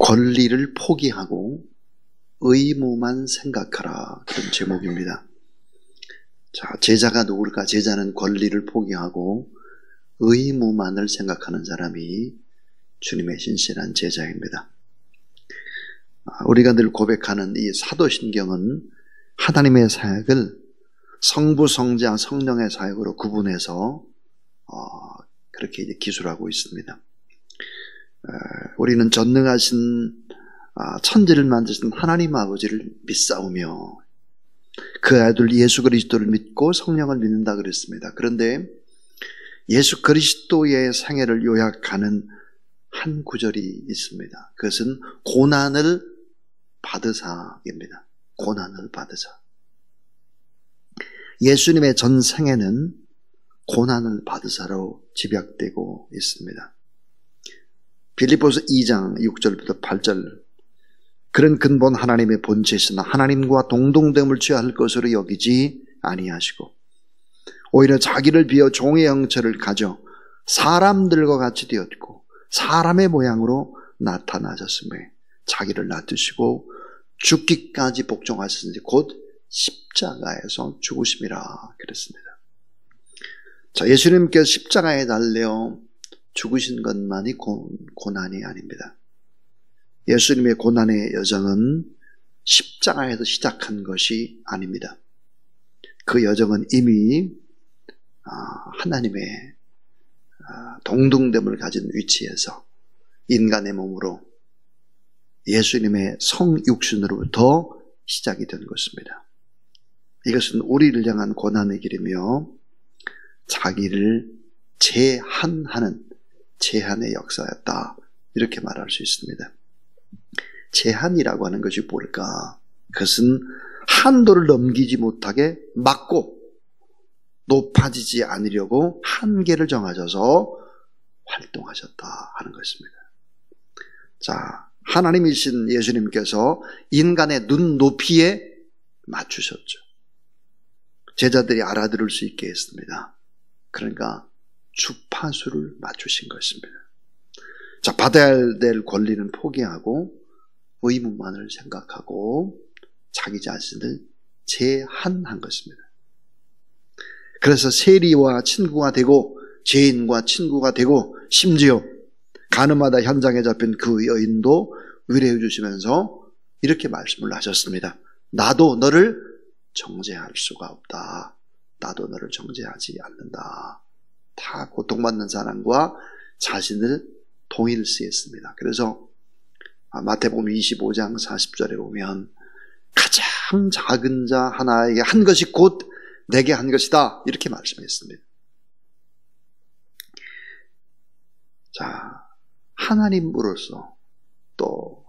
권리를 포기하고 의무만 생각하라. 그런 제목입니다. 자, 제자가 누굴까? 제자는 권리를 포기하고 의무만을 생각하는 사람이 주님의 신실한 제자입니다. 우리가 늘 고백하는 이 사도신경은 하나님의 사역을 성부, 성자, 성령의 사역으로 구분해서 그렇게 이제 기술하고 있습니다. 우리는 전능하신 천지를 만드신 하나님 아버지를 믿사오며 그 아들 예수 그리스도를 믿고 성령을 믿는다 그랬습니다. 그런데 예수 그리스도의 생애를 요약하는 한 구절이 있습니다. 그것은 고난을 받으사입니다. 고난을 받으사. 예수님의 전 생애는 고난을 받으사로 집약되고 있습니다. 빌립보서 2장 6절부터 8절. 그런 근본 하나님의 본체시나 하나님과 동등됨을 취할 것으로 여기지 아니하시고 오히려 자기를 비어 종의 형체를 가져 사람들과 같이 되었고 사람의 모양으로 나타나셨으며 자기를 낮추시고 죽기까지 복종하셨으니 곧 십자가에서 죽으심이라 그랬습니다. 자, 예수님께서 십자가에 달려 죽으신 것만이 고난이 아닙니다. 예수님의 고난의 여정은 십자가에서 시작한 것이 아닙니다. 그 여정은 이미 하나님의 동등됨을 가진 위치에서 인간의 몸으로 예수님의 성육신으로부터 시작이 된 것입니다. 이것은 우리를 향한 고난의 길이며 자기를 제한하는 제한의 역사였다. 이렇게 말할 수 있습니다. 제한이라고 하는 것이 뭘까? 그것은 한도를 넘기지 못하게 막고 높아지지 않으려고 한계를 정하셔서 활동하셨다 하는 것입니다. 자, 하나님이신 예수님께서 인간의 눈높이에 맞추셨죠. 제자들이 알아들을 수 있게 했습니다. 그러니까 주파수를 맞추신 것입니다. 자, 받아야 될 권리는 포기하고 의무만을 생각하고 자기 자신을 제한한 것입니다. 그래서 세리와 친구가 되고 죄인과 친구가 되고 심지어 가늠하다 현장에 잡힌 그 여인도 위로해 주시면서 이렇게 말씀을 하셨습니다. 나도 너를 정죄할 수가 없다. 나도 너를 정죄하지 않는다. 다 고통받는 사람과 자신을 동일시했습니다. 그래서 마태복음 25장 40절에 보면 가장 작은 자 하나에게 한 것이 곧 내게 한 것이다. 이렇게 말씀했습니다. 자, 하나님으로서 또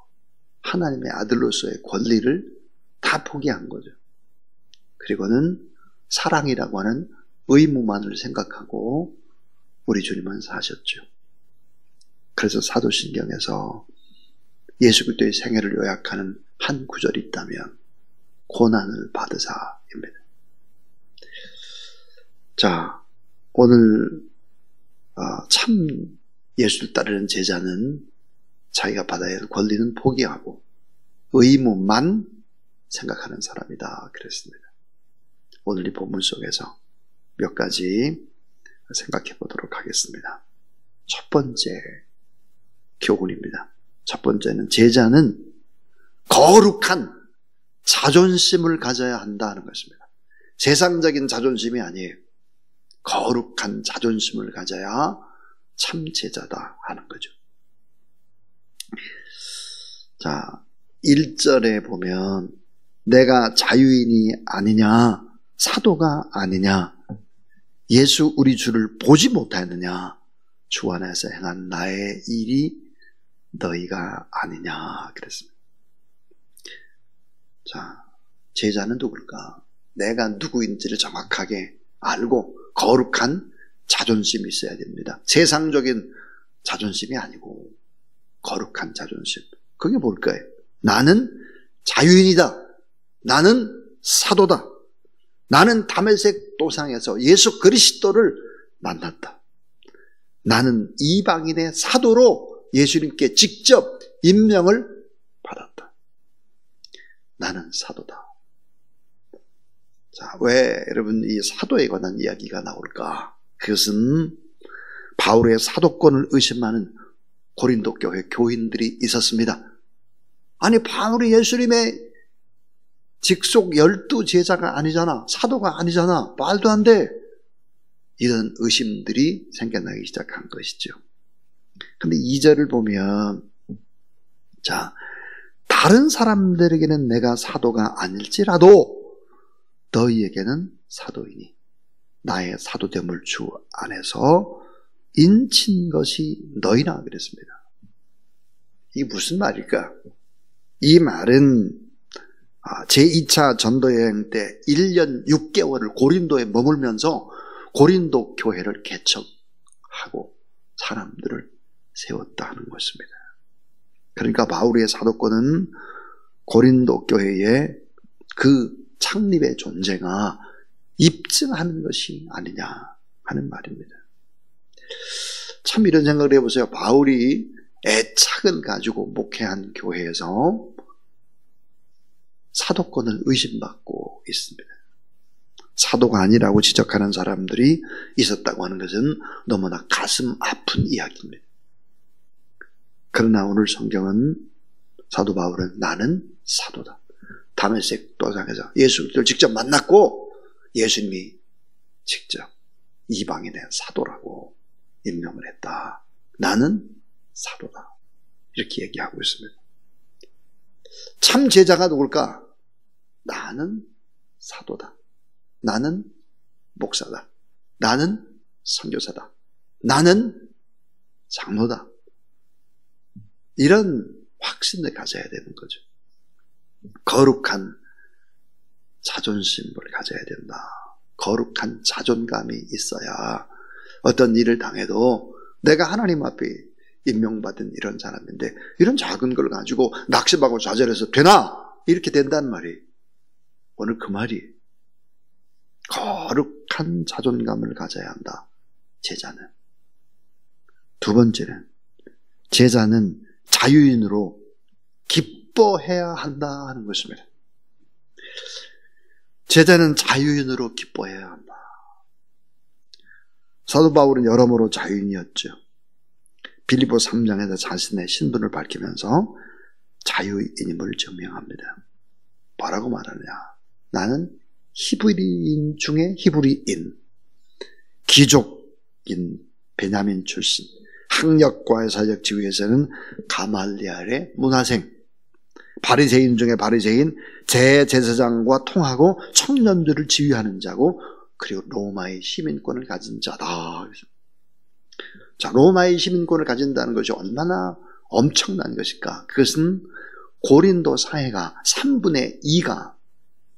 하나님의 아들로서의 권리를 다 포기한 거죠. 그리고는 사랑이라고 하는 의무만을 생각하고 우리 주님은 사셨죠. 그래서 사도신경에서 예수 그리스도의 생애를 요약하는 한 구절이 있다면 고난을 받으사입니다. 자, 오늘 참 예수를 따르는 제자는 자기가 받아야 할 권리는 포기하고 의무만 생각하는 사람이다 그랬습니다. 오늘 이 본문 속에서 몇 가지 생각해 보도록 하겠습니다. 첫 번째 교훈입니다. 첫 번째는 제자는 거룩한 자존심을 가져야 한다는 것입니다. 세상적인 자존심이 아니에요. 거룩한 자존심을 가져야 참 제자다 하는 거죠. 자, 1절에 보면 내가 자유인이 아니냐, 사도가 아니냐, 예수 우리 주를 보지 못하였느냐, 주 안에서 행한 나의 일이 너희가 아니냐 그랬습니다. 자, 제자는 누굴까? 내가 누구인지를 정확하게 알고 거룩한 자존심이 있어야 됩니다. 세상적인 자존심이 아니고 거룩한 자존심. 그게 뭘까요? 나는 자유인이다. 나는 사도다. 나는 다메섹 도상에서 예수 그리스도를 만났다. 나는 이방인의 사도로 예수님께 직접 임명을 받았다. 나는 사도다. 자, 왜 여러분 이 사도에 관한 이야기가 나올까? 그것은 바울의 사도권을 의심하는 고린도 교회 교인들이 있었습니다. 아니, 바울이 예수님의 직속 12제자가 아니잖아. 사도가 아니잖아. 말도 안 돼. 이런 의심들이 생겨나기 시작한 것이죠. 근데 2절을 보면, 자, 다른 사람들에게는 내가 사도가 아닐지라도 너희에게는 사도이니 나의 사도됨을 주 안에서 인친 것이 너희나 그랬습니다. 이게 무슨 말일까? 이 말은 제2차 전도여행 때 1년 6개월을 고린도에 머물면서 고린도 교회를 개척하고 사람들을 세웠다 하는 것입니다. 그러니까 바울의 사도권은 고린도 교회의 그 창립의 존재가 입증하는 것이 아니냐 하는 말입니다. 참 이런 생각을 해보세요. 바울이 애착을 가지고 목회한 교회에서 사도권을 의심받고 있습니다. 사도가 아니라고 지적하는 사람들이 있었다고 하는 것은 너무나 가슴 아픈 이야기입니다. 그러나 오늘 성경은 사도 바울은 나는 사도다. 다메섹 도상에서 예수를 직접 만났고 예수님이 직접 이방인의 사도라고 임명을 했다. 나는 사도다. 이렇게 얘기하고 있습니다. 참 제자가 누굴까? 나는 사도다. 나는 목사다. 나는 선교사다. 나는 장로다. 이런 확신을 가져야 되는 거죠. 거룩한 자존심을 가져야 된다. 거룩한 자존감이 있어야 어떤 일을 당해도 내가 하나님 앞에 임명받은 이런 사람인데 이런 작은 걸 가지고 낙심하고 좌절해서 되나? 이렇게 된다는 말이 오늘 그 말이 거룩한 자존감을 가져야 한다. 제자는. 두 번째는 제자는 자유인으로 기뻐해야 한다 하는 것입니다. 제자는 자유인으로 기뻐해야 한다. 사도 바울은 여러모로 자유인이었죠. 빌립보 3장에서 자신의 신분을 밝히면서 자유인임을 증명합니다. 뭐라고 말하느냐? 나는 히브리인 중에 히브리인, 귀족인 베냐민 출신, 학력과 사역 지위에서는 가말리엘의 문화생, 바리새인 중에 바리새인, 제제사장과 통하고 청년들을 지휘하는 자고, 그리고 로마의 시민권을 가진 자다. 자, 로마의 시민권을 가진다는 것이 얼마나 엄청난 것일까? 그것은 고린도 사회가 3분의 2가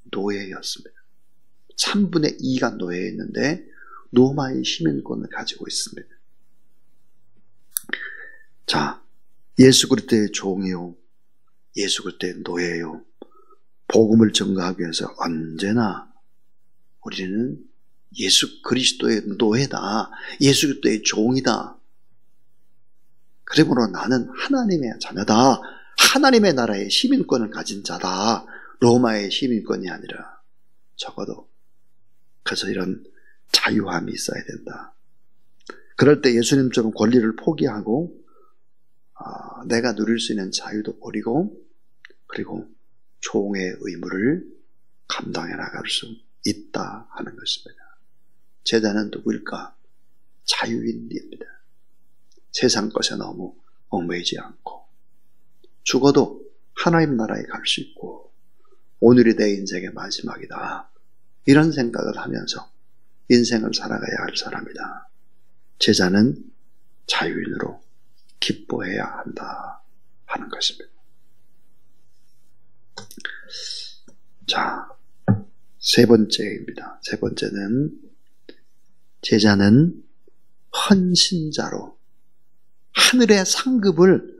노예였습니다. 3분의 2가 노예였는데 로마의 시민권을 가지고 있습니다. 자, 예수 그리스도의 종이요, 예수 그리스도의 노예요. 복음을 전가하기 위해서 언제나 우리는 예수 그리스도의 노예다. 예수 그리스도의 종이다. 그러므로 나는 하나님의 자녀다. 하나님의 나라의 시민권을 가진 자다. 로마의 시민권이 아니라 적어도 그래서 이런 자유함이 있어야 된다. 그럴 때 예수님처럼 권리를 포기하고 내가 누릴 수 있는 자유도 버리고 그리고 종의 의무를 감당해 나갈 수 있다 하는 것입니다. 제자는 누구일까? 자유인입니다. 세상 것에 너무 얽매이지 않고 죽어도 하나님 나라에 갈 수 있고 오늘이 내 인생의 마지막이다. 이런 생각을 하면서 인생을 살아가야 할 사람이다. 제자는 자유인으로 기뻐해야 한다 하는 것입니다. 자, 세 번째입니다. 세 번째는 제자는 헌신자로 하늘의 상급을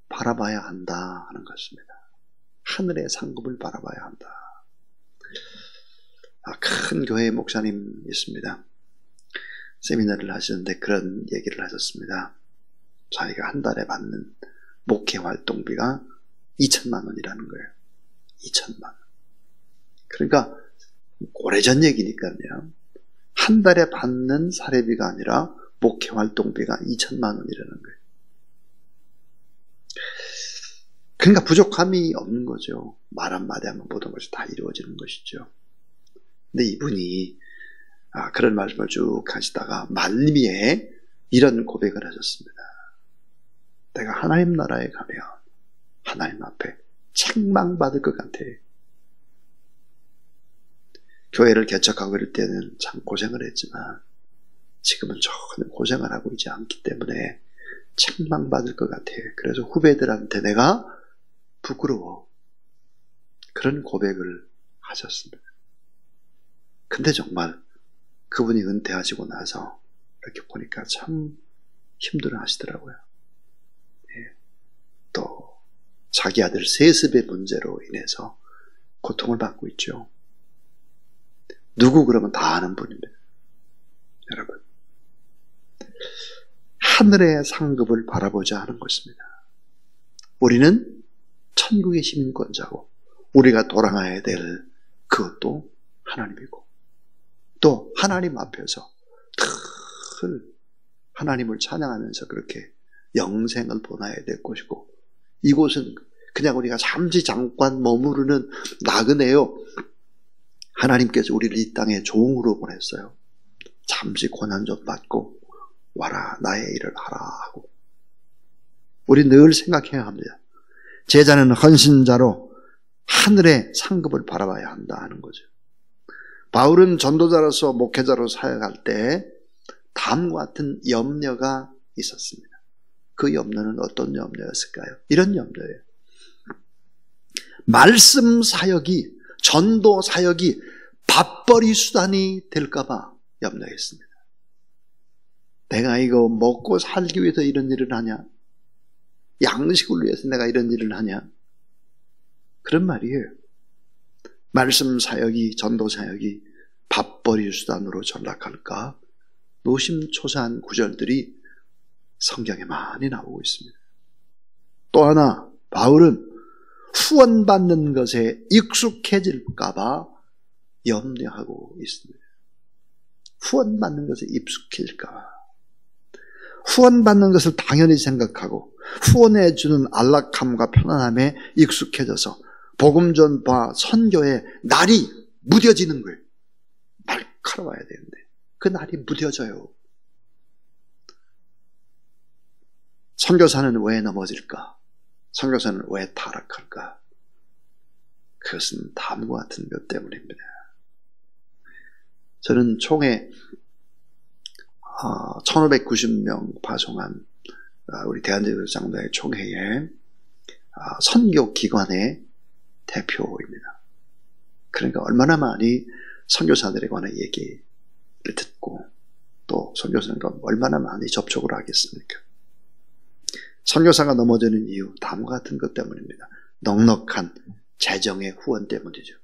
바라봐야 한다 하는 것입니다. 하늘의 상급을 바라봐야 한다. 큰 교회 목사님 있습니다. 세미나를 하시는데 그런 얘기를 하셨습니다. 자기가 한 달에 받는 목회 활동비가 2천만 원이라는 거예요. 2천만 원. 그러니까 오래전 얘기니까요. 한 달에 받는 사례비가 아니라 목회 활동비가 2천만 원이라는 거예요. 그러니까 부족함이 없는 거죠. 말 한마디 하면 모든 것이 다 이루어지는 것이죠. 근데 이분이 그런 말씀을 쭉 하시다가 말미에 이런 고백을 하셨습니다. 내가 하나님 나라에 가면 하나님 앞에 책망받을 것 같아. 교회를 개척하고 이럴 때는 참 고생을 했지만 지금은 전혀 고생을 하고 있지 않기 때문에 책망받을 것 같아. 그래서 후배들한테 내가 부끄러워. 그런 고백을 하셨습니다. 근데 정말 그분이 은퇴하시고 나서 이렇게 보니까 참 힘들어 하시더라고요. 또 자기 아들 세습의 문제로 인해서 고통을 받고 있죠. 누구 그러면 다 아는 분입니다. 여러분, 하늘의 상급을 바라보자 하는 것입니다. 우리는 천국의 시민권자고 우리가 돌아가야 될 그것도 하나님이고 또 하나님 앞에서 늘 하나님을 찬양하면서 그렇게 영생을 보내야 될 곳이고 이곳은 그냥 우리가 잠시 잠깐 머무르는 나그네요. 하나님께서 우리를 이 땅에 종으로 보냈어요. 잠시 고난 좀 받고 와라 나의 일을 하라 하고 우리 늘 생각해야 합니다. 제자는 헌신자로 하늘의 상급을 바라봐야 한다 하는 거죠. 바울은 전도자로서 목회자로 사역할 때 다음과 같은 염려가 있었습니다. 그 염려는 어떤 염려였을까요? 이런 염려예요. 말씀 사역이 전도 사역이 밥벌이 수단이 될까봐 염려했습니다. 내가 이거 먹고 살기 위해서 이런 일을 하냐? 양식을 위해서 내가 이런 일을 하냐? 그런 말이에요. 말씀 사역이, 전도 사역이 밥벌이 수단으로 전락할까? 노심초사한 구절들이 성경에 많이 나오고 있습니다. 또 하나, 바울은 후원받는 것에 익숙해질까봐 염려하고 있습니다. 후원받는 것에 익숙해질까봐. 후원받는 것을 당연히 생각하고 후원해주는 안락함과 편안함에 익숙해져서 복음 전파 선교의 날이 무뎌지는 거예요. 날카로워야 되는데 그 날이 무뎌져요. 선교사는 왜 넘어질까? 선교사는 왜 타락할까? 그것은 다음과 같은 것 때문입니다. 저는 총회 1590명 파송한 우리 대한제국장로회 총회의 선교기관의 대표입니다. 그러니까 얼마나 많이 선교사들에 관한 얘기를 듣고 또 선교사들과 얼마나 많이 접촉을 하겠습니까? 선교사가 넘어지는 이유 다음과 같은 것 때문입니다. 넉넉한 재정의 후원 때문이죠.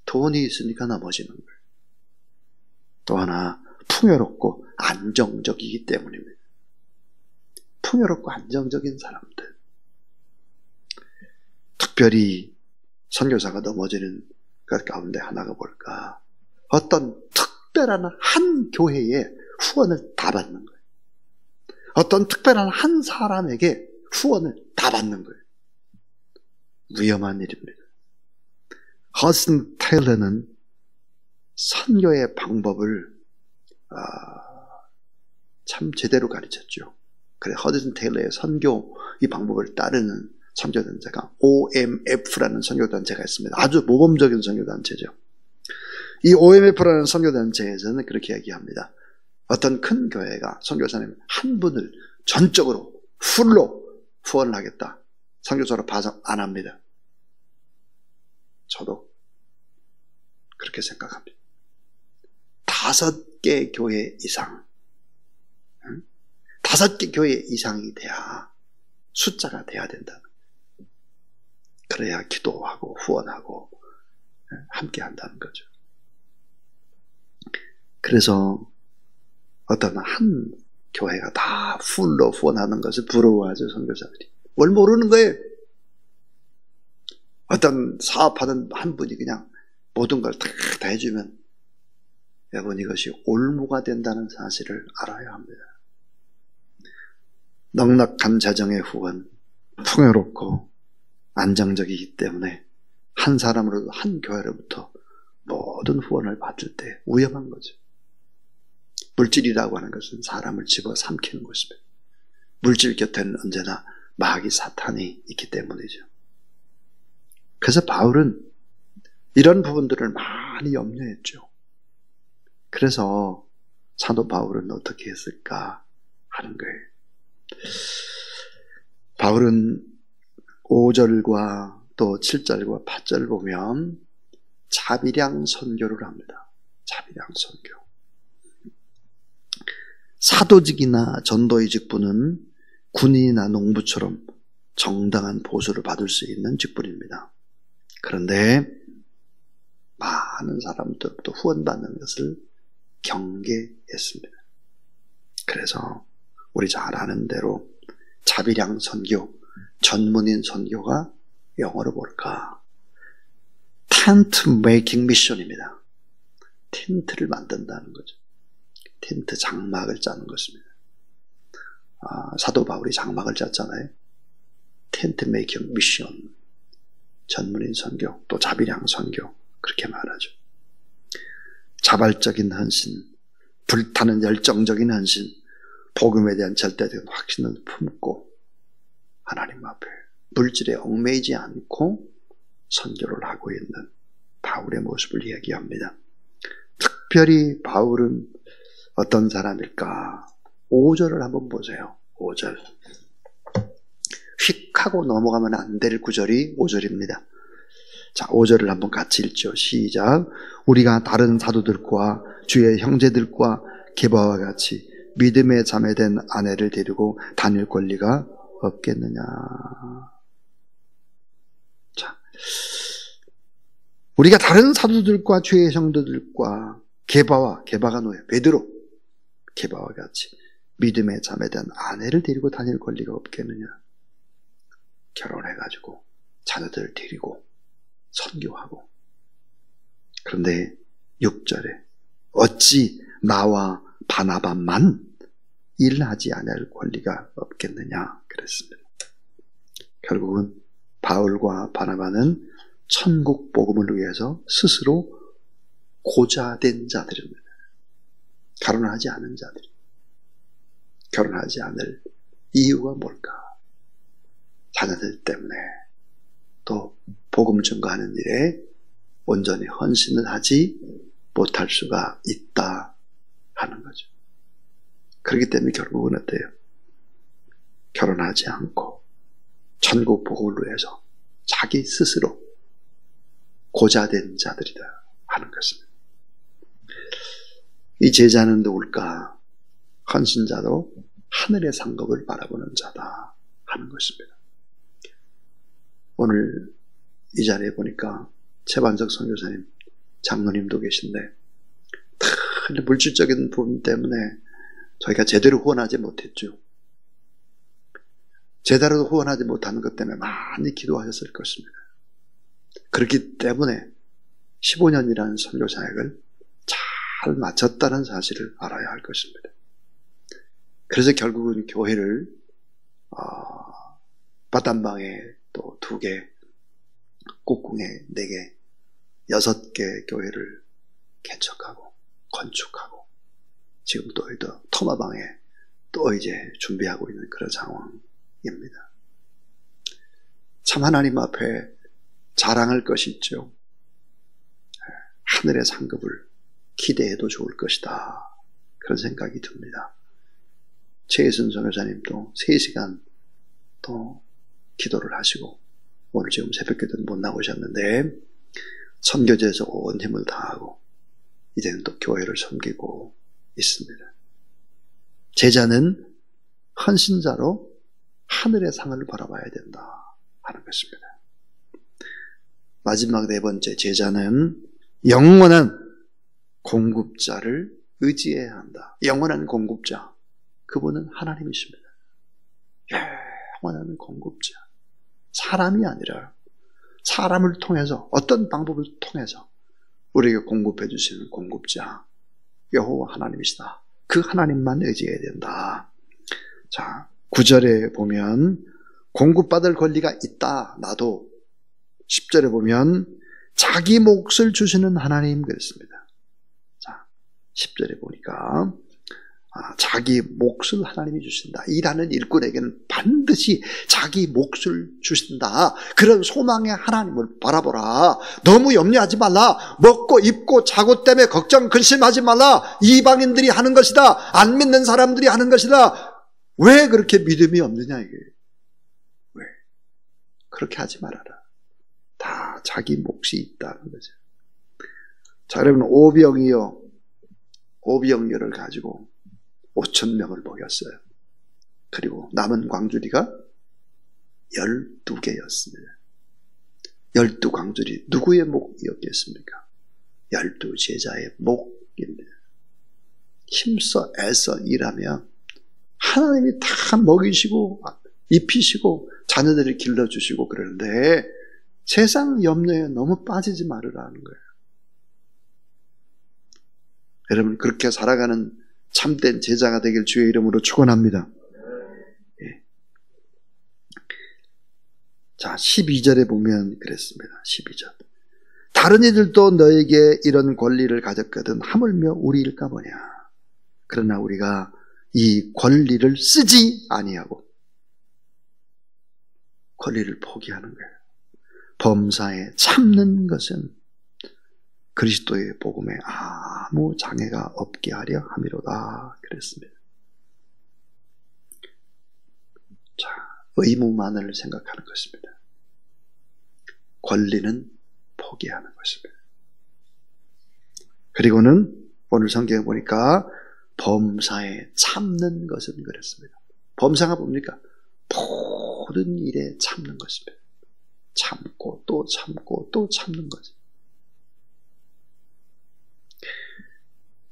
돈이 있으니까 넘어지는 거예요. 또 하나 풍요롭고 안정적이기 때문입니다. 풍요롭고 안정적인 사람들. 특별히 선교사가 넘어지는 것 가운데 하나가 뭘까? 어떤 특별한 한 교회에 후원을 다 받는 거예요. 어떤 특별한 한 사람에게 후원을 다 받는 거예요. 위험한 일입니다. 허슨 테일러는 선교의 방법을 참 제대로 가르쳤죠. 그래, 허슨 테일러의 선교 이 방법을 따르는 선교단체가 OMF라는 선교단체가 있습니다. 아주 모범적인 선교단체죠. 이 OMF라는 선교단체에서는 그렇게 얘기합니다. 어떤 큰 교회가 선교사님 한 분을 전적으로 풀로 후원을 하겠다. 선교사로 파송 안 합니다. 저도 그렇게 생각합니다. 5개 교회 이상, 5개 교회 이상이 돼야 숫자가 돼야 된다. 그래야 기도하고 후원하고 함께 한다는 거죠. 그래서 어떤 한 교회가 다 풀로 후원하는 것을 부러워하죠, 선교사들이. 뭘 모르는 거예요. 어떤 사업하는 한 분이 그냥 모든 걸 다 해주면 여러분 이것이 올무가 된다는 사실을 알아야 합니다. 넉넉한 재정의 후원, 풍요롭고 안정적이기 때문에 한 사람으로도 한 교회로부터 모든 후원을 받을 때 위험한 거죠. 물질이라고 하는 것은 사람을 집어삼키는 것입니다. 물질 곁에는 언제나 마귀 사탄이 있기 때문이죠. 그래서 바울은 이런 부분들을 많이 염려했죠. 그래서 사도 바울은 어떻게 했을까 하는 거예요. 바울은 5절과 또 7절과 8절을 보면 자비량 선교를 합니다. 자비량 선교. 사도직이나 전도의 직분은 군인이나 농부처럼 정당한 보수를 받을 수 있는 직분입니다. 그런데 많은 사람들부터 후원받는 것을 경계했습니다. 그래서 우리 잘 아는 대로 자비량 선교, 전문인 선교가 영어로 뭘까? 텐트 메이킹 미션입니다. 텐트를 만든다는 거죠. 텐트 장막을 짜는 것입니다. 사도 바울이 장막을 짰잖아요. 텐트 메이킹 미션, 전문인 선교, 또 자비량 선교, 그렇게 말하죠. 자발적인 헌신, 불타는 열정적인 헌신, 복음에 대한 절대적인 확신을 품고 하나님 앞에 물질에 얽매이지 않고 선교를 하고 있는 바울의 모습을 이야기합니다. 특별히 바울은 어떤 사람일까? 5절을 한번 보세요. 5절. 휙 하고 넘어가면 안 될 구절이 5절입니다. 자, 5절을 한번 같이 읽죠. 시작. 우리가 다른 사도들과 주의 형제들과 게바와 같이 믿음에 자매된 아내를 데리고 다닐 권리가 없겠느냐. 자, 우리가 다른 사도들과 주의 형제들과 게바가 누구예요? 베드로. 게바와 같이 믿음에 자매된 아내를 데리고 다닐 권리가 없겠느냐. 결혼해가지고 자녀들을 데리고 선교하고. 그런데 6절에 어찌 나와 바나바만 일하지 않을 권리가 없겠느냐 그랬습니다. 결국은 바울과 바나바는 천국 복음을 위해서 스스로 고자된 자들입니다. 결혼하지 않은 자들이. 결혼하지 않을 이유가 뭘까? 자녀들 때문에, 또 복음 증거하는 일에 온전히 헌신을 하지 못할 수가 있다 하는 거죠. 그렇기 때문에 결국은 어때요? 결혼하지 않고 천국 복음을 위해서 자기 스스로 고자된 자들이다 하는 것입니다. 이 제자는 누굴까? 헌신자도 하늘의 상급을 바라보는 자다 하는 것입니다. 오늘 이 자리에 보니까 최반석 선교사님, 장로님도 계신데 물질적인 부분 때문에 저희가 제대로 후원하지 못했죠. 제대로 후원하지 못하는 것 때문에 많이 기도하셨을 것입니다. 그렇기 때문에 15년이라는 선교 사역을 잘 마쳤다는 사실을 알아야 할 것입니다. 그래서 결국은 교회를 바단방에 또 2개, 꼭궁에 4개, 6개 교회를 개척하고 건축하고 지금 또 토마방에 또 이제 준비하고 있는 그런 상황입니다. 참 하나님 앞에 자랑할 것이 있죠. 하늘의 상급을 기대해도 좋을 것이다. 그런 생각이 듭니다. 최혜순 선교사님도 3시간 또 기도를 하시고 오늘 지금 새벽기도는 못 나오셨는데 선교제에서 온 힘을 다하고 이제는 또 교회를 섬기고 있습니다. 제자는 헌신자로 하늘의 상을 바라봐야 된다 하는 것입니다. 마지막 4번째, 제자는 영원한 공급자를 의지해야 한다. 영원한 공급자, 그분은 하나님이십니다. 영원한 공급자. 사람이 아니라 사람을 통해서 어떤 방법을 통해서 우리에게 공급해 주시는 공급자 여호와 하나님이시다. 그 하나님만 의지해야 된다. 자, 9절에 보면 공급받을 권리가 있다. 나도 10절에 보면 자기 몫을 주시는 하나님 그랬습니다. 자, 10절에 보니까 자기 몫을 하나님이 주신다. 일하는 일꾼에게는 반드시 자기 몫을 주신다. 그런 소망의 하나님을 바라보라. 너무 염려하지 말라. 먹고 입고 자고 때문에 걱정 근심하지 말라. 이방인들이 하는 것이다. 안 믿는 사람들이 하는 것이다. 왜 그렇게 믿음이 없느냐 이게. 왜? 그렇게 하지 말아라. 다 자기 몫이 있다는 거죠. 자, 여러분 오병이어를 가지고 5,000명을 먹였어요. 그리고 남은 광주리가 12개였습니다. 12광주리 누구의 목이었겠습니까? 12제자의 목입니다. 힘써 애써 일하면 하나님이 다 먹이시고 입히시고 자녀들을 길러주시고 그러는데 세상 염려에 너무 빠지지 말으라는 거예요. 여러분 그렇게 살아가는 참된 제자가 되길 주의 이름으로 축원합니다. 예. 자, 12절에 보면 그랬습니다. 12절. 다른 이들도 너에게 이런 권리를 가졌거든 하물며 우리일까 보냐. 그러나 우리가 이 권리를 쓰지 아니하고 권리를 포기하는 거예요. 범사에 참는 것은 그리스도의 복음에 아무 장애가 없게 하려 함이로다 그랬습니다. 자, 의무만을 생각하는 것입니다. 권리는 포기하는 것입니다. 그리고는 오늘 성경에 보니까 범사에 참는 것은 그랬습니다. 범사가 뭡니까? 모든 일에 참는 것입니다. 참고 또 참고 또 참는 거죠.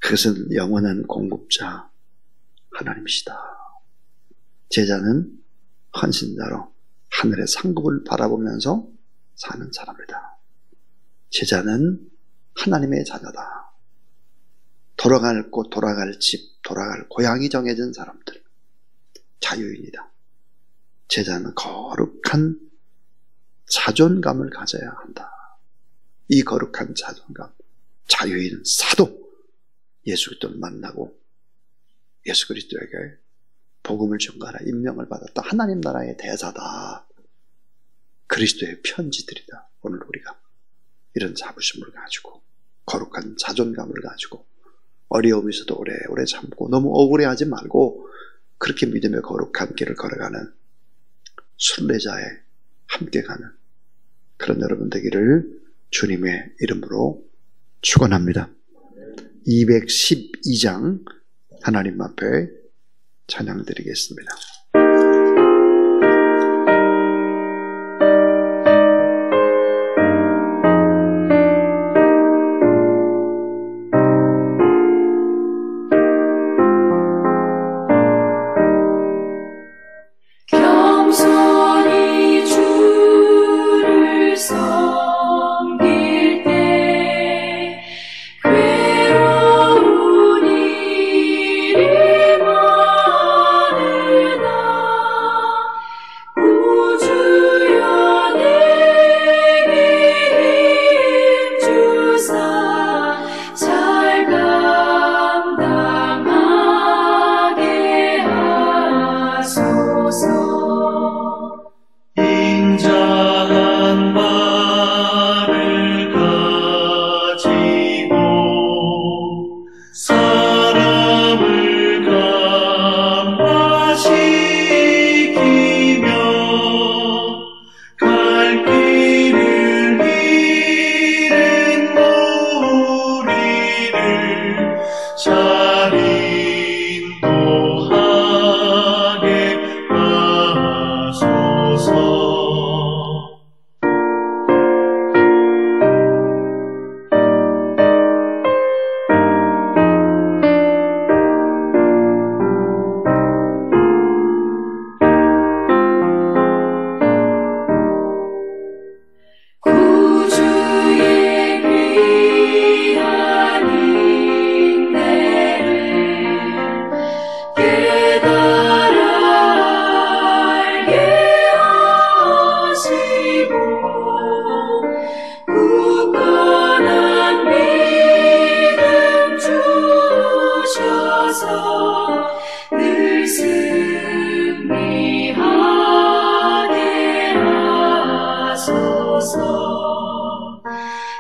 그것은 영원한 공급자 하나님이시다. 제자는 헌신자로 하늘의 상급을 바라보면서 사는 사람이다. 제자는 하나님의 자녀다. 돌아갈 곳, 돌아갈 집, 돌아갈 고향이 정해진 사람들. 자유인이다. 제자는 거룩한 자존감을 가져야 한다. 이 거룩한 자존감, 자유인 사도 예수 그리스도를 만나고 예수 그리스도에게 복음을 전가하라 임명을 받았다. 하나님 나라의 대사다. 그리스도의 편지들이다. 오늘 우리가 이런 자부심을 가지고 거룩한 자존감을 가지고 어려움이 있어도 오래오래 참고 너무 억울해하지 말고 그렇게 믿음의 거룩한 길을 걸어가는 순례자에 함께 가는 그런 여러분 되기를 주님의 이름으로 축원합니다. 212장 하나님 앞에 찬양드리겠습니다. 괴로운 일이 많으나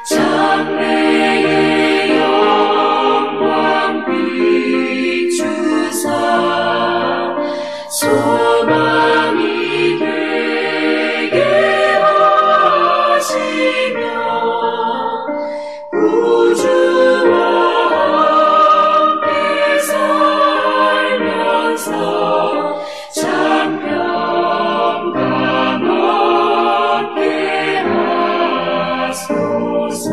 장래의 영광 비추사 소망이 되게 하시며 우주와 함께 살면서 참 평강 얻게 하소서.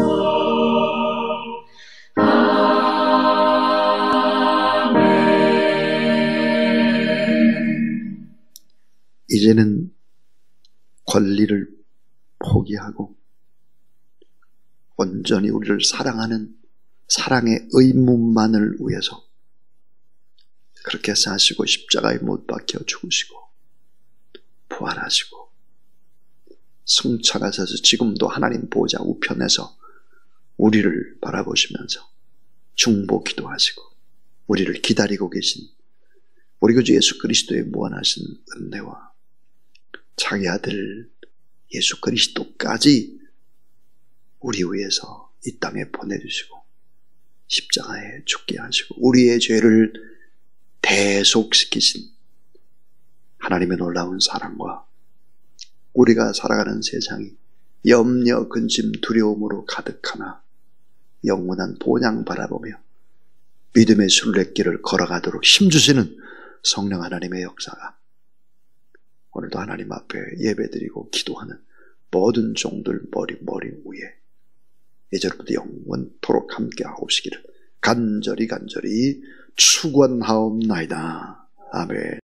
이제는 권리를 포기하고 온전히 우리를 사랑하는 사랑의 의무만을 위해서 그렇게 사시고 십자가에 못 박혀 죽으시고 부활하시고 승천하셔서 지금도 하나님 보좌 우편에서 우리를 바라보시면서 중보 기도하시고 우리를 기다리고 계신 우리 구주 예수 그리스도의 무한하신 은혜와 자기 아들 예수 그리스도까지 우리 위해서 이 땅에 보내주시고 십자가에 죽게 하시고 우리의 죄를 대속시키신 하나님의 놀라운 사랑과 우리가 살아가는 세상이 염려, 근심, 두려움으로 가득하나 영원한 본향 바라보며 믿음의 순례길을 걸어가도록 힘주시는 성령 하나님의 역사가 오늘도 하나님 앞에 예배드리고 기도하는 모든 종들 머리 위에 이제부터 영원토록 함께 하옵시기를 간절히 축원하옵나이다. 아멘.